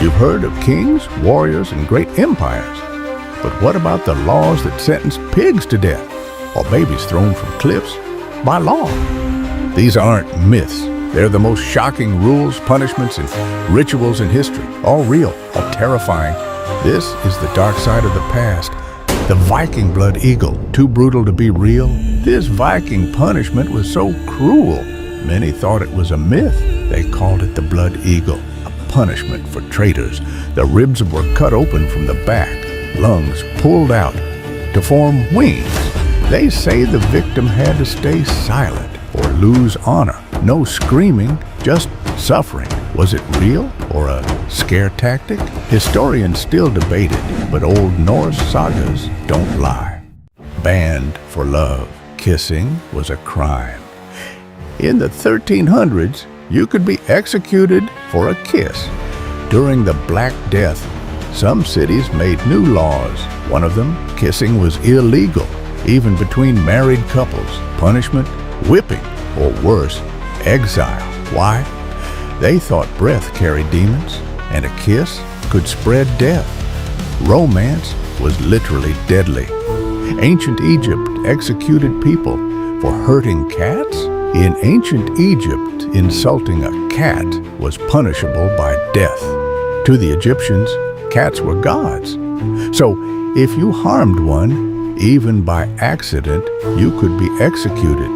You've heard of kings, warriors, and great empires. But what about the laws that sentence pigs to death or babies thrown from cliffs by law? These aren't myths. They're the most shocking rules, punishments, and rituals in history. All real, all terrifying. This is the dark side of the past. The Viking blood eagle, too brutal to be real. This Viking punishment was so cruel, many thought it was a myth. They called it the blood eagle, a punishment for traitors. The ribs were cut open from the back, lungs pulled out to form wings. They say the victim had to stay silent or lose honor. No screaming, just suffering. Was it real or a scare tactic? Historians still debate it, but Old Norse sagas don't lie. Banned for love, kissing was a crime. In the 1300s, you could be executed for a kiss. During the Black Death, some cities made new laws. One of them, kissing was illegal, even between married couples. Punishment, whipping, or worse, exile. Why? They thought breath carried demons, and a kiss could spread death. Romance was literally deadly. Ancient Egypt executed people for hurting cats. In ancient Egypt, insulting a cat was punishable by death. To the Egyptians, cats were gods. So if you harmed one, even by accident, you could be executed.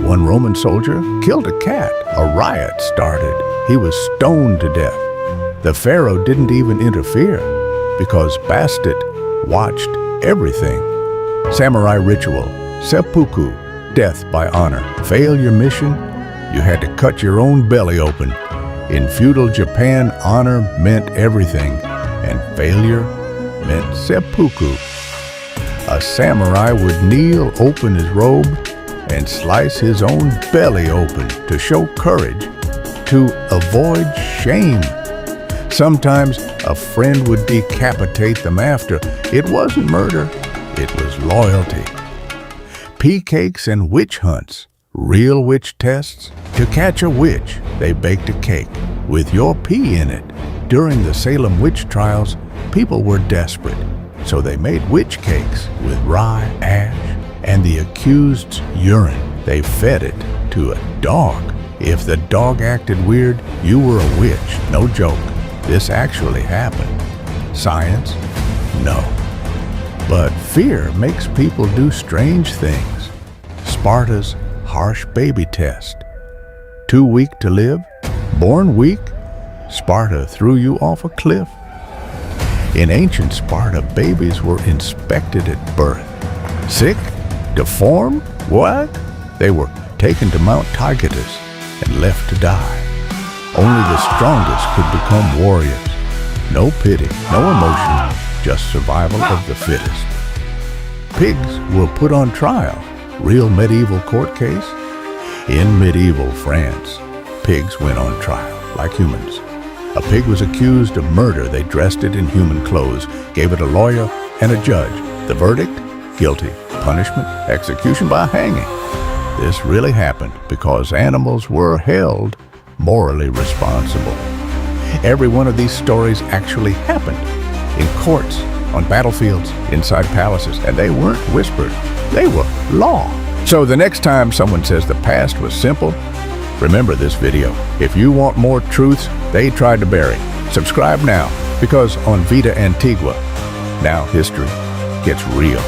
One Roman soldier killed a cat. A riot started. He was stoned to death. The pharaoh didn't even interfere because Bastet watched everything. Samurai ritual, seppuku, death by honor. Fail your mission, you had to cut your own belly open. In feudal Japan, honor meant everything, and failure meant seppuku. A samurai would kneel, open his robe, and slice his own belly open to show courage, to avoid shame. Sometimes a friend would decapitate them after. It wasn't murder, it was loyalty. Pea cakes and witch hunts, real witch tests. To catch a witch, they baked a cake with your pea in it. During the Salem witch trials, people were desperate, so they made witch cakes with rye, ash, and the accused's urine. They fed it to a dog. If the dog acted weird, you were a witch. No joke. This actually happened. Science? No. But fear makes people do strange things. Sparta's harsh baby test. Too weak to live? Born weak? Sparta threw you off a cliff. In ancient Sparta, babies were inspected at birth. Sick? Deformed? What? They were taken to Mount Taygetus and left to die. Only the strongest could become warriors. No pity, no emotion, just survival of the fittest. Pigs were put on trial. Real medieval court case? In medieval France, pigs went on trial, like humans. A pig was accused of murder. They dressed it in human clothes, gave it a lawyer and a judge. The verdict? Guilty. Punishment? Execution by hanging. This really happened because animals were held morally responsible. Every one of these stories actually happened in courts, on battlefields, inside palaces, and they weren't whispered. They were law. So the next time someone says the past was simple, remember this video. If you want more truths they tried to bury, subscribe now, because on Vita Antigua, now history gets real.